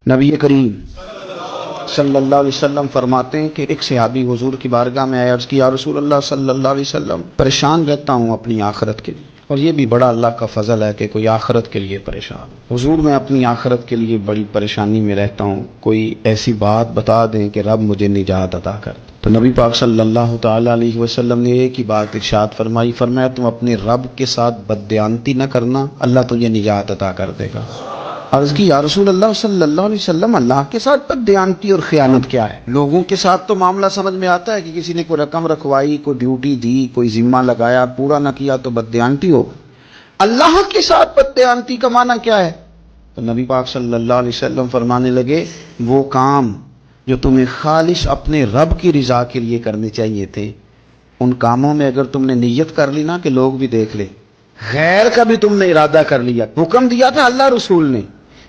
نبی کریم صلی اللہ علیہ وسلم فرماتے ہیں کہ ایک صحابی حضور کی بارگاہ میں آیا، عرض کی یا رسول اللہ صلی اللہ علیہ وسلم پریشان رہتا ہوں اپنی آخرت کے لیے، اور یہ بھی بڑا اللہ کا فضل ہے کہ کوئی آخرت کے لیے پریشان۔ حضور میں اپنی آخرت کے لیے بڑی پریشانی میں رہتا ہوں، کوئی ایسی بات بتا دیں کہ رب مجھے نجات عطا کر۔ تو نبی پاک صلی اللہ تعالی علیہ وسلم نے ایک ہی بات ارشاد فرمائی، فرمایا تم اپنے رب کے ساتھ بددیانتی نہ کرنا، اللہ تجھے نجات عطا کر دے گا۔ عرض کی یا رسول اللہ صلی اللہ علیہ وسلم اللہ کے ساتھ بددیانتی اور خیانت کیا ہے؟ لوگوں کے ساتھ تو معاملہ سمجھ میں آتا ہے کہ کسی نے کوئی رقم رکھوائی، کوئی ڈیوٹی دی، کوئی ذمہ لگایا، پورا نہ کیا تو بددیانتی ہو۔ اللہ کے ساتھ بددیانتی کا معنی کیا ہے؟ تو نبی پاک صلی اللہ علیہ وسلم فرمانے لگے وہ کام جو تمہیں خالص اپنے رب کی رضا کے لیے کرنے چاہیے تھے، ان کاموں میں اگر تم نے نیت کر لی نا کہ لوگ بھی دیکھ لے، غیر کا بھی تم نے ارادہ کر لیا، حکم دیا تھا اللہ رسول نے،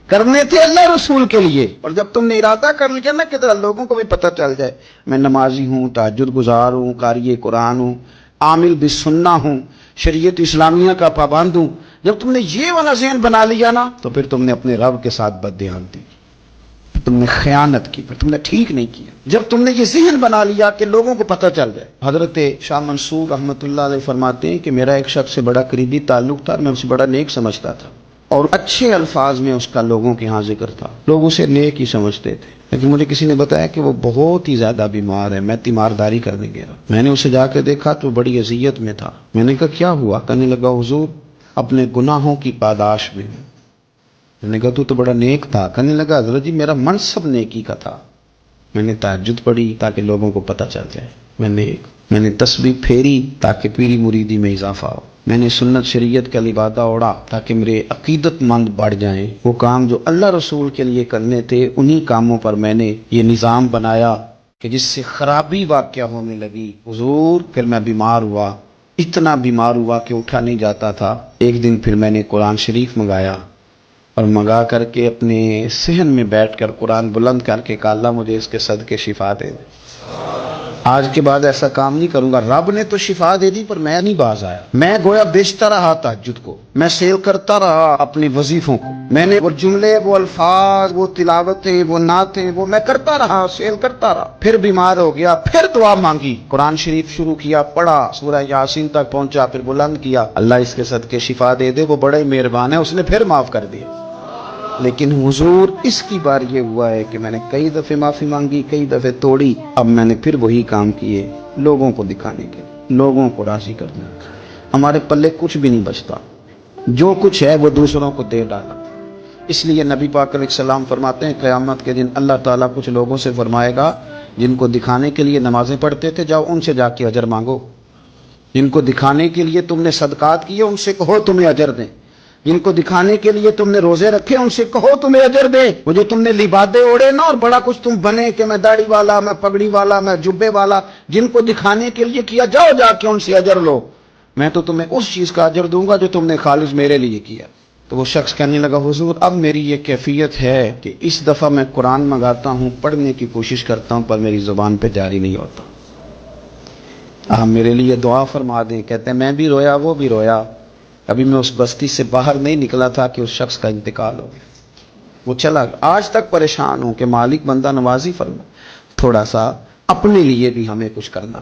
کرنے تھے اللہ رسول کے لیے، اور جب تم نے ارادہ کر لیا نا کہ لوگوں کو بھی پتہ چل جائے میں نمازی ہوں، تہجد گزار ہوں، قاری قرآن ہوں، عامل بالسنہ ہوں، شریعت اسلامیہ کا پابند ہوں، جب تم نے یہ والا ذہن بنا لیا نا تو پھر تم نے اپنے رب کے ساتھ بددیانتی کی، تم نے خیانت کی، پھر تم نے ٹھیک نہیں کیا۔ جب تم نے یہ ذہن بنا لیا کہ لوگوں کو پتہ چل جائے۔ حضرت شاہ منصور رحمۃ اللہ علیہ فرماتے ہیں کہ میرا ایک شخص سے بڑا قریبی تعلق تھا، میں اسے بڑا نیک سمجھتا تھا اور اچھے الفاظ میں اس کا لوگوں کے ہاں ذکر تھا، لوگ اسے نیک ہی سمجھتے تھے، لیکن مجھے کسی نے بتایا کہ وہ بہت ہی زیادہ بیمار ہے، میں تیمارداری کرنے گیا، میں نے اسے جا کے دیکھا تو بڑی اذیت میں تھا۔ میں نے کہا کیا ہوا؟ کہنے لگا حضور اپنے گناہوں کی پاداش میں۔ میں نے کہا تو بڑا نیک تھا۔ کہنے لگا حضرت جی میرا منصب نیکی کا تھا، میں نے تہجد پڑھی تاکہ لوگوں کو پتہ چل جائے میں نے تسبیح پھیری تاکہ پیری مریدی میں اضافہ ہو، میں نے سنت شریعت کا لبادہ اوڑا تاکہ میرے عقیدت مند بڑھ جائیں۔ وہ کام جو اللہ رسول کے لیے کرنے تھے انہی کاموں پر میں نے یہ نظام بنایا کہ جس سے خرابی واقع ہونے لگی۔ حضور پھر میں بیمار ہوا، اتنا بیمار ہوا کہ اٹھا نہیں جاتا تھا۔ ایک دن پھر میں نے قرآن شریف منگایا اور منگا کر کے اپنے صحن میں بیٹھ کر قرآن بلند کر کے کہا اللہ مجھے اس کے صدقے شفا دے دے، آج کے بعد ایسا کام نہیں کروں گا۔ رب نے تو شفا دے دی پر میں نہیں باز آیا، میں گویا بیچتا رہا تہجد کو، میں سیل کرتا رہا اپنے وظیفوں کو، میں نے وہ جملے، وہ الفاظ، وہ تلاوتیں، وہ نعتیں، وہ میں کرتا رہا، سیل کرتا رہا۔ پھر بیمار ہو گیا، پھر دعا مانگی، قرآن شریف شروع کیا، پڑھا، سورہ یاسین تک پہنچا، پھر بلند کیا اللہ اس کے صدقے شفا دے دے، وہ بڑا ہی مہربان ہے، اس نے پھر معاف کر دیا۔ لیکن حضور اس کی بار یہ ہوا ہے کہ میں نے کئی دفعہ معافی مانگی، کئی دفعہ توڑی، اب میں نے پھر وہی کام کیے لوگوں کو دکھانے کے، لوگوں کو راضی کرنے۔ ہمارے پلے کچھ بھی نہیں بچتا، جو کچھ ہے وہ دوسروں کو دے ڈالا۔ اس لیے نبی پاک علیہ السلام فرماتے ہیں قیامت کے دن اللہ تعالیٰ کچھ لوگوں سے فرمائے گا جن کو دکھانے کے لیے نمازیں پڑھتے تھے جاؤ ان سے جا کے اجر مانگو، جن کو دکھانے کے لیے تم نے صدقات کیے ان سے کہو تمہیں اجر دیں، جن کو دکھانے کے لیے تم نے روزے رکھے ان سے کہو تمہیں اجر دے، وہ جو تم نے لبادے اوڑے نا اور بڑا کچھ تم بنے کہ میں داڑھی والا، میں پگڑی والا، میں جبے والا، جن کو دکھانے کے لیے کیا جاؤ جا کے ان سے اجر لو، میں تو تمہیں اس چیز کا اجر دوں گا جو تم نے خالص میرے لیے کیا۔ تو وہ شخص کہنے لگا حضور اب میری یہ کیفیت ہے کہ اس دفعہ میں قرآن منگاتا ہوں، پڑھنے کی کوشش کرتا ہوں پر میری زبان پہ جاری نہیں ہوتا، آپ میرے لیے دعا فرما دیں۔ کہتے ہیں میں بھی رویا، وہ بھی رویا، ابھی میں اس بستی سے باہر نہیں نکلا تھا کہ اس شخص کا انتقال ہو گیا، وہ چلا گیا۔ آج تک پریشان ہوں کہ مالک بندہ نوازی فرما، تھوڑا سا اپنے لیے بھی ہمیں کچھ کرنا،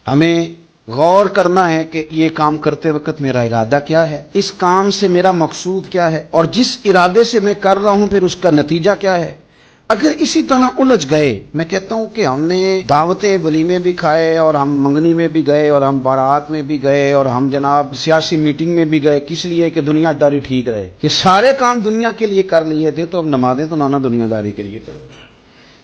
ہمیں غور کرنا ہے کہ یہ کام کرتے وقت میرا ارادہ کیا ہے، اس کام سے میرا مقصود کیا ہے، اور جس ارادے سے میں کر رہا ہوں پھر اس کا نتیجہ کیا ہے۔ اگر اسی طرح الجھ گئے، میں کہتا ہوں کہ ہم نے دعوتیں ولیمے بھی کھائے اور ہم منگنی میں بھی گئے اور ہم بارات میں بھی گئے اور ہم جناب سیاسی میٹنگ میں بھی گئے، کس لیے کہ دنیا داری ٹھیک رہے، کہ سارے کام دنیا کے لیے کر لیے تھے تو اب نمازیں تو نانا دنیا داری کے لیے کرو،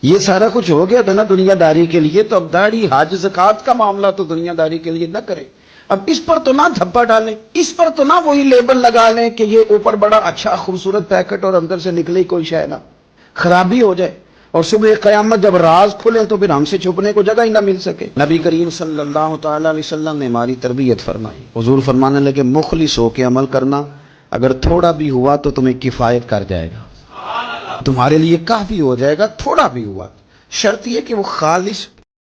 یہ سارا کچھ ہو گیا تھا نا دنیا داری کے لیے، تو اب داڑھی حج زکوٰۃ کا معاملہ تو دنیا داری کے لیے نہ کرے، اب اس پر تو نہ دھبا ڈالیں، اس پر تو نہ وہی لیبل لگا لیں کہ یہ اوپر بڑا اچھا خوبصورت پیکٹ اور اندر سے نکلے کوئی شے نہ، خرابی ہو جائے اور صبح قیامت جب راز کھلے تو پھر ہم سے چھپنے کو جگہ ہی نہ مل سکے۔ نبی کریم صلی اللہ تعالی علیہ وسلم نے ہماری تربیت فرمائی، حضور فرمانے لگے مخلص ہو کے عمل کرنا، اگر تھوڑا بھی ہوا تو تمہیں کفایت کر جائے گا، تمہارے لیے کافی ہو جائے گا، تھوڑا بھی ہوا، شرط یہ کہ وہ خالص